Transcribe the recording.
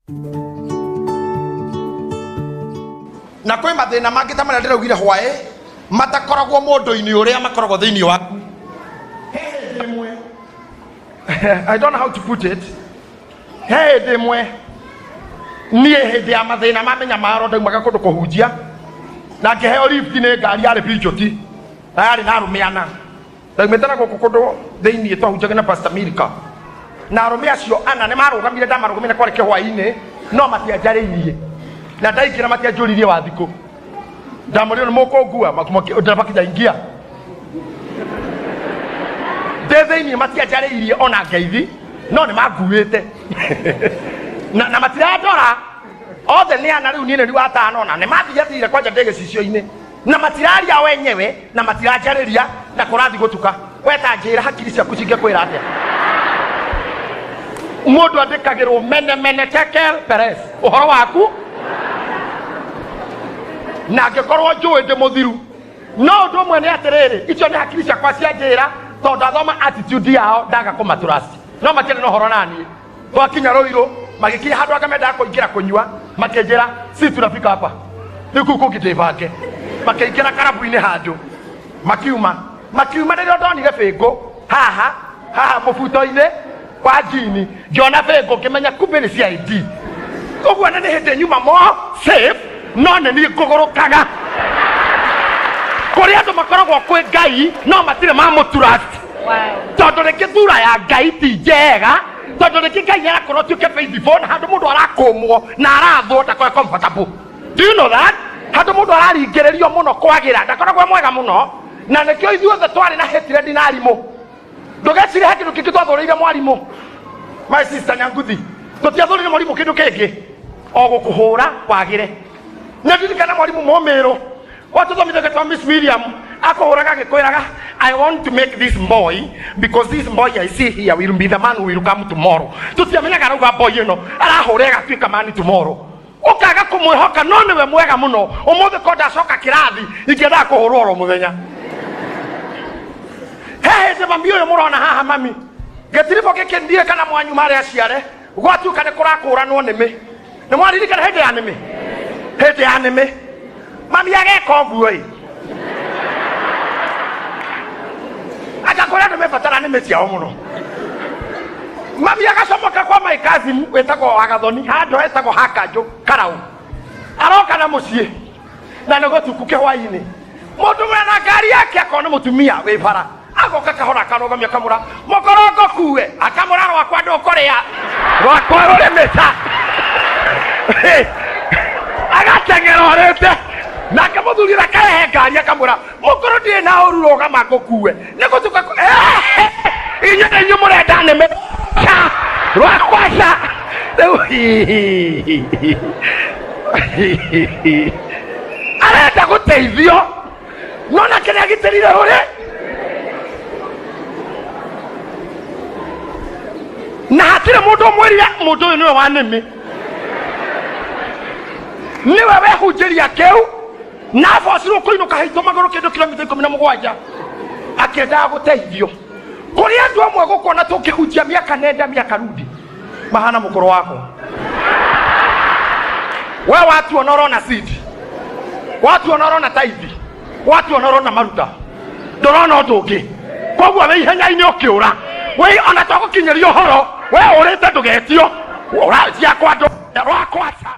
na kwĩ mathĩna mangĩ ta marĩa ndĩraugire hwaĩ matakoragwo mũndũ-inĩ ũrĩa makoragwo thĩinĩ waku. I don't know how to put it. Hey demwe niĩ hĩndĩ ya mathĩna mamenya maro ndaumaga kũndũ kũhunjia na ngĩheo lift nĩ ngari yarĩ Pijoti na yarĩ na arũme ana ndaumĩte na gũkũ kũndũ thĩinĩ twahunjaga na Pastor Milka na arũme acio ana nĩ marũgamire ndamarũgamire kwarĩ kĩhwaĩ-inĩ no matianjarĩirie na ndaingĩra matianjũririe wa thikũ ndamũrĩo nĩ mũkũngua ndabakĩnyaingia thĩinĩ matianjarĩirie ona ngeithi no nĩ manguĩte na matirandora othe nĩ ana rĩu niĩ nĩ watano na nĩ mathiathire kwanja ndege cicio-inĩ na matiraria wenyewe na matiranjarĩria na kũrathi gũtuka weta njĩra hakiri ciaku cingĩkwĩra atĩa mũndũ andĩkagĩrwo mene Tekel Perez ũhoro waku na angĩkorwo njũĩ ndĩ mũthiru no ũndũ ũmwe nĩ atĩrĩrĩ icio nĩ hakiri ciakwa cia njĩra tondũ ndathoma attitude yao ndaga kũmaturasi no matiarĩ na ũhoro naniĩ twakinya Rũirũ magĩkinya handũ akamendaga kũingĩra kũnyua makĩnjĩra si tunafika hapa rĩu kũu kũngĩ ndĩbange makĩingĩra karabu-inĩ handũ makiuma rĩrĩa ndonire bĩngũ haha mũbuto-inĩ wa njini ngĩona bĩngũ ngĩmenya kumbe nĩ cia ID ũguo nĩ hĩndĩ nyuma mo safe no nĩ niĩ ngũgũrũkaga kũrĩa andũ makoragwo kwĩ Ngai no matirĩ mamũturasi tondũ rĩngĩ thura ya Ngai ti njega tondũ rĩngĩ Ngai arakorwo tuĩke faithful na handũ mũndũ arakũmwo na arathwo ndakorwo comfortable. Do you know that? Handũ mũndũ araringĩrĩrio mũno kwagĩra ndakoragwo mwega mũno na nĩkĩo ithuothe twarĩ na hatred na arimũ ndũgecirie he kĩndũ kĩngĩ twathũrĩire mwarimũ. My sister Nyanguthi tũtiathũrĩire mwarimũ kĩndũ kĩngĩ o gũkũhũra wagĩre nĩ ndirikana mwarimũ Mũmĩrũ watũthomithagio twa Miss Miriam akũhũraga agĩkwĩraga I want to make this boy because this boy I see here will be the man who will come tomorrow. Tutiamenyaga arauga boy ĩno arahũra agatuĩka man tomorrow ũkaga kũmwĩhoka no nĩwe mwega mũno ũmũthĩ ko ndacoka kĩrathi ingĩendaga kũhũrwo oro mũthenya. He hĩndĩ mami ũyũ mũrona haha mami gĩtiribũ gĩkĩ ndiĩ kana mwanyu marĩa aciare gwatuĩka nĩ kũrakũranwo nĩmĩ nĩ mwaririkana hĩndĩ ya nĩmĩ mami ageka ũguo ĩ agakora nĩ mebatara nĩmĩ ciao mũno mami agacomoka kwa my cousin wĩtagwo Agathoni handũ hetagwo Hakanjũ Karaũ aroka na mũciĩ na nĩ gũtuku kĩhwaĩ-inĩ mũndũ wĩna ngari yake akona mũtumia wĩ bara agoka kahora akarũgamia kamũra mũkorongo kuwe akamũra rwakwa ndũkũrĩa rwakwa rũrĩmĩta agateng'era orĩte nake mũthuri akarehe ngari akamũra mũkũrũ ndirĩ na ũru rũgama ngũkuwe nĩ gũtuka inyuĩ mũrenda nĩmĩ rwakwaca rĩu arenda gũteithio no nake nĩ agitĩrire ũrĩ na hatirĩ mũndũ ũmwĩrire mũndũ ũyũ nĩwe wa nĩmĩ nĩwe wehunjĩria kĩu na abocirwo kũinũka haitũ magũrũ kĩndũ kilomita 17 akĩendaga gũteithio kũrĩ andũ amwe gũkona tũngĩhunjia mĩaka nenda mĩaka rudi mahana mũkũrũ wako we watu onorona seed watu onorona tithe watu onorona maruta ndorona ũndũ ũngĩ koguo wĩ ihenya-inĩ ũkĩũra we ona twagũkinyĩria ũhoro we ũrĩte ndũgetio ũracia kwa andũ rwakwaca